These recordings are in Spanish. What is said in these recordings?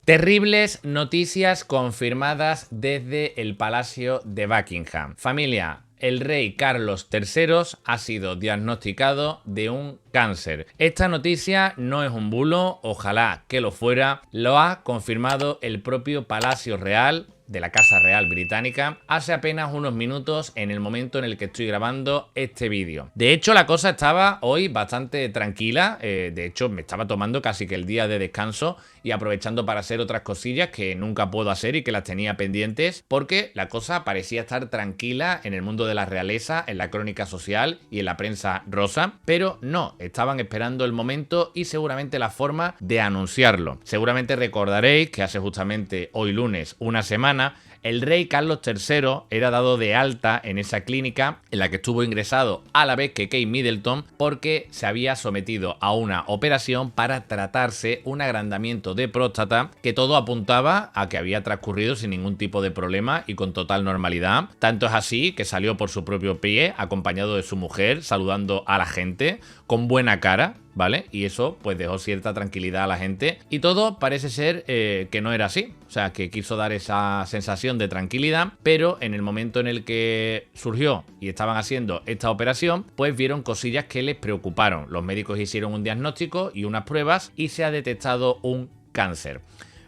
Terribles noticias confirmadas desde el Palacio de Buckingham. Familia, el rey Carlos III ha sido diagnosticado de un cáncer. Esta noticia no es un bulo, ojalá que lo fuera, lo ha confirmado el propio Palacio Real de la Casa Real Británica hace apenas unos minutos en el momento en el que estoy grabando este vídeo. De hecho, la cosa estaba hoy bastante tranquila, de hecho me estaba tomando casi que el día de descanso y aprovechando para hacer otras cosillas que nunca puedo hacer y que las tenía pendientes, porque la cosa parecía estar tranquila en el mundo de la realeza, en la crónica social y en la prensa rosa, pero no, estaban esperando el momento y seguramente la forma de anunciarlo. Seguramente recordaréis que hace justamente hoy lunes una semana el rey Carlos III era dado de alta en esa clínica en la que estuvo ingresado a la vez que Kate Middleton porque se había sometido a una operación para tratarse un agrandamiento de próstata que todo apuntaba a que había transcurrido sin ningún tipo de problema y con total normalidad. Tanto es así que salió por su propio pie acompañado de su mujer saludando a la gente con buena cara, ¿vale? Y eso pues dejó cierta tranquilidad a la gente y todo parece ser que no era así, o sea que quiso dar esa sensación de tranquilidad, pero en el momento en el que surgió y estaban haciendo esta operación pues vieron cosillas que les preocuparon. Los médicos hicieron un diagnóstico y unas pruebas y se ha detectado un cáncer.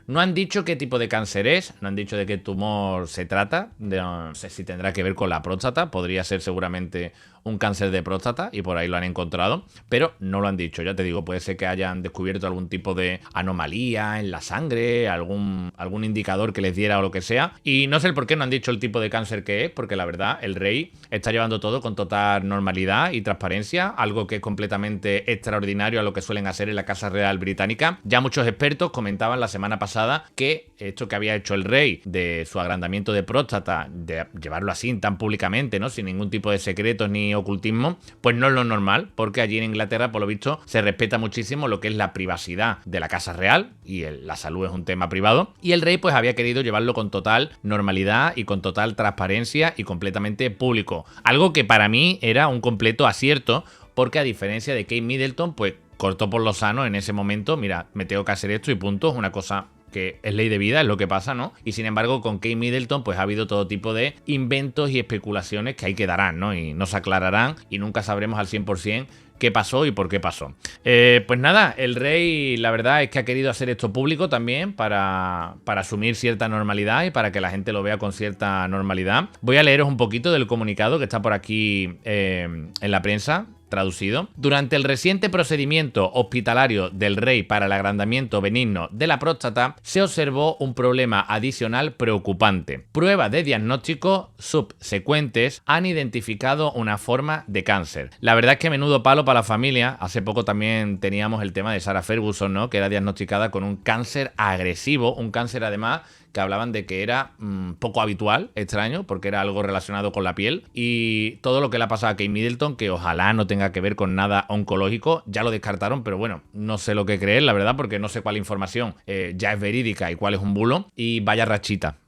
No han dicho qué tipo de cáncer es, no han dicho de qué tumor se trata, no sé si tendrá que ver con la próstata, podría ser seguramente un cáncer de próstata y por ahí lo han encontrado, pero no lo han dicho. Ya te digo, puede ser que hayan descubierto algún tipo de anomalía en la sangre, algún indicador que les diera o lo que sea, y no sé el por qué no han dicho el tipo de cáncer que es, porque la verdad el rey está llevando todo con total normalidad y transparencia, algo que es completamente extraordinario a lo que suelen hacer en la Casa Real Británica. Ya muchos expertos comentaban la semana pasada que esto que había hecho el rey de su agrandamiento de próstata, de llevarlo así tan públicamente, ¿no? Sin ningún tipo de secretos ni ocultismo, pues no es lo normal, porque allí en Inglaterra, por lo visto, se respeta muchísimo lo que es la privacidad de la Casa Real y la salud es un tema privado, y el rey pues había querido llevarlo con total normalidad y con total transparencia y completamente público, algo que para mí era un completo acierto, porque a diferencia de Kate Middleton, pues cortó por lo sano en ese momento, mira, me tengo que hacer esto y punto, es una cosa que es ley de vida, es lo que pasa, ¿no? Y sin embargo con Kate Middleton pues ha habido todo tipo de inventos y especulaciones que ahí quedarán, ¿no? Y no se aclararán y nunca sabremos al 100% qué pasó y por qué pasó. Pues nada, el rey la verdad es que ha querido hacer esto público también para asumir cierta normalidad y para que la gente lo vea con cierta normalidad. Voy a leeros un poquito del comunicado que está por aquí en la prensa. Traducido. Durante el reciente procedimiento hospitalario del rey para el agrandamiento benigno de la próstata, se observó un problema adicional preocupante. Pruebas de diagnóstico subsecuentes han identificado una forma de cáncer. La verdad es que menudo palo para la familia. Hace poco también teníamos el tema de Sarah Ferguson, ¿no? Que era diagnosticada con un cáncer agresivo, un cáncer además que hablaban de que era poco habitual, extraño, porque era algo relacionado con la piel, y todo lo que le ha pasado a Kate Middleton, que ojalá no tenga que ver con nada oncológico, ya lo descartaron, pero bueno, no sé lo que creer, la verdad, porque no sé cuál información ya es verídica y cuál es un bulo, y vaya rachita,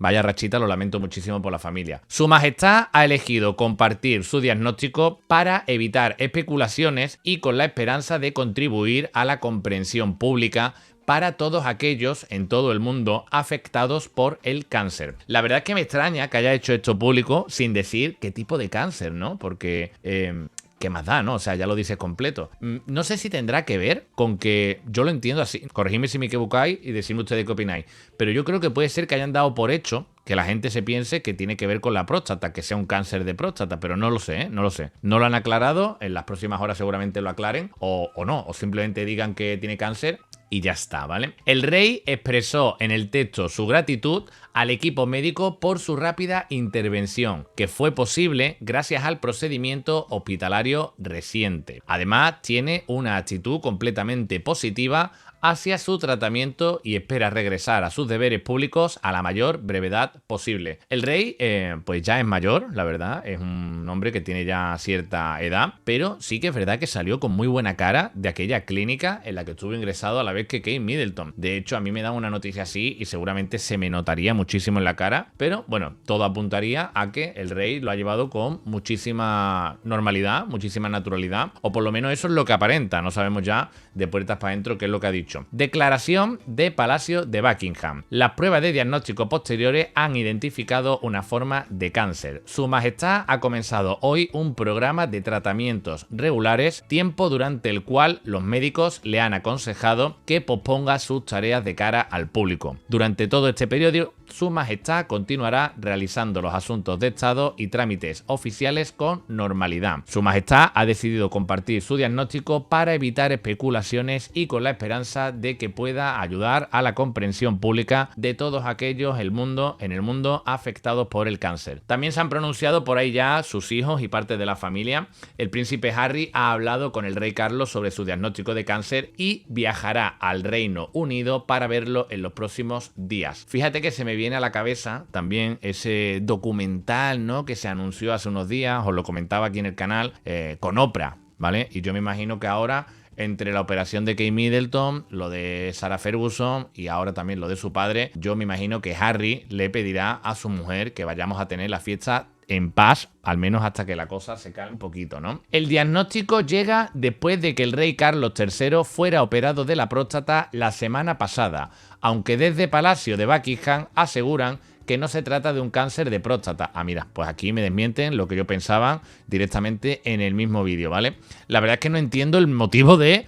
lo lamento muchísimo por la familia. Su Majestad ha elegido compartir su diagnóstico para evitar especulaciones y con la esperanza de contribuir a la comprensión pública para todos aquellos en todo el mundo afectados por el cáncer. La verdad es que me extraña que haya hecho esto público sin decir qué tipo de cáncer, ¿no? Porque ¿qué más da, no? O sea, ya lo dices completo. No sé si tendrá que ver con que yo lo entiendo así. Corregidme si me equivocáis y decidme ustedes qué opináis. Pero yo creo que puede ser que hayan dado por hecho que la gente se piense que tiene que ver con la próstata, que sea un cáncer de próstata, pero no lo sé, ¿eh? No lo sé. No lo han aclarado, en las próximas horas seguramente lo aclaren, o no, o simplemente digan que tiene cáncer y ya está, ¿vale? El rey expresó en el texto su gratitud al equipo médico por su rápida intervención, que fue posible gracias al procedimiento hospitalario reciente. Además, tiene una actitud completamente positiva hacia su tratamiento y espera regresar a sus deberes públicos a la mayor brevedad posible. El rey, pues ya es mayor, la verdad, es un hombre que tiene ya cierta edad, pero sí que es verdad que salió con muy buena cara de aquella clínica en la que estuvo ingresado a la vez que Kate Middleton. De hecho, a mí me dan una noticia así y seguramente se me notaría muchísimo en la cara, pero bueno, todo apuntaría a que el rey lo ha llevado con muchísima normalidad, muchísima naturalidad, o por lo menos eso es lo que aparenta. No sabemos ya de puertas para adentro qué es lo que ha dicho. 2018. Declaración de Palacio de Buckingham. Las pruebas de diagnóstico posteriores han identificado una forma de cáncer. Su Majestad ha comenzado hoy un programa de tratamientos regulares, tiempo durante el cual los médicos le han aconsejado que posponga sus tareas de cara al público. Durante todo este periodo, Su Majestad continuará realizando los asuntos de Estado y trámites oficiales con normalidad. Su Majestad ha decidido compartir su diagnóstico para evitar especulaciones y con la esperanza de que pueda ayudar a la comprensión pública de todos aquellos en el mundo afectados por el cáncer. También se han pronunciado por ahí ya sus hijos y parte de la familia. El príncipe Harry ha hablado con el rey Carlos sobre su diagnóstico de cáncer y viajará al Reino Unido para verlo en los próximos días. Fíjate que se me viene a la cabeza también ese documental, ¿no?, que se anunció hace unos días, os lo comentaba aquí en el canal, con Oprah, ¿vale? Y yo me imagino que ahora, entre la operación de Kate Middleton, lo de Sarah Ferguson y ahora también lo de su padre, yo me imagino que Harry le pedirá a su mujer que vayamos a tener la fiesta en paz, al menos hasta que la cosa se calme un poquito, ¿no? El diagnóstico llega después de que el rey Carlos III fuera operado de la próstata la semana pasada, aunque desde Palacio de Buckingham aseguran que no se trata de un cáncer de próstata. Ah, mira, pues aquí me desmienten lo que yo pensaba directamente en el mismo vídeo, ¿vale? La verdad es que no entiendo el motivo de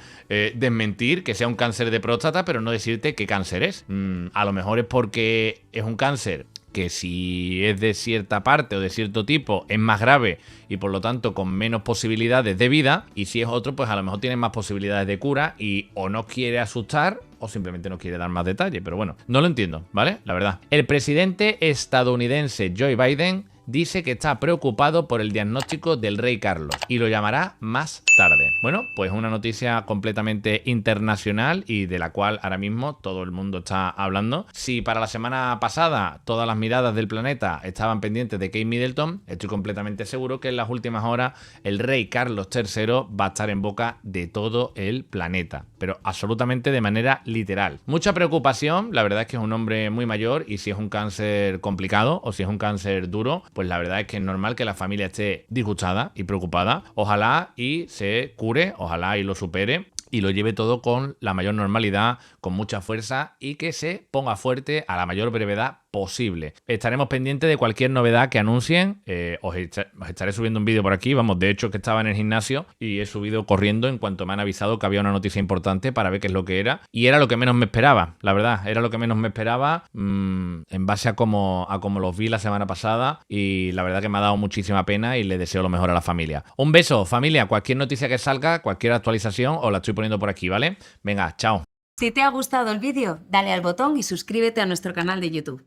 desmentir que sea un cáncer de próstata, pero no decirte qué cáncer es. A lo mejor es porque es un cáncer que si es de cierta parte o de cierto tipo es más grave y por lo tanto con menos posibilidades de vida, y si es otro pues a lo mejor tiene más posibilidades de cura y o no quiere asustar o simplemente no quiere dar más detalle, pero bueno, no lo entiendo, ¿vale? La verdad. El presidente estadounidense Joe Biden dice que está preocupado por el diagnóstico del rey Carlos y lo llamará más tarde. Bueno, pues una noticia completamente internacional y de la cual ahora mismo todo el mundo está hablando. Si para la semana pasada todas las miradas del planeta estaban pendientes de Kate Middleton, estoy completamente seguro que en las últimas horas el rey Carlos III va a estar en boca de todo el planeta, pero absolutamente de manera literal. Mucha preocupación, la verdad es que es un hombre muy mayor y si es un cáncer complicado o si es un cáncer duro, pues la verdad es que es normal que la familia esté disgustada y preocupada. Ojalá y se cure, ojalá y lo supere y lo lleve todo con la mayor normalidad, con mucha fuerza y que se ponga fuerte a la mayor brevedad posible. Estaremos pendientes de cualquier novedad que anuncien. Os estaré subiendo un vídeo por aquí. Vamos, de hecho que estaba en el gimnasio y he subido corriendo en cuanto me han avisado que había una noticia importante para ver qué es lo que era. Y era lo que menos me esperaba, la verdad. Era lo que menos me esperaba en base a cómo los vi la semana pasada y la verdad que me ha dado muchísima pena y le deseo lo mejor a la familia. Un beso, familia. Cualquier noticia que salga, cualquier actualización os la estoy poniendo por aquí, ¿vale? Venga, chao. Si te ha gustado el vídeo, dale al botón y suscríbete a nuestro canal de YouTube.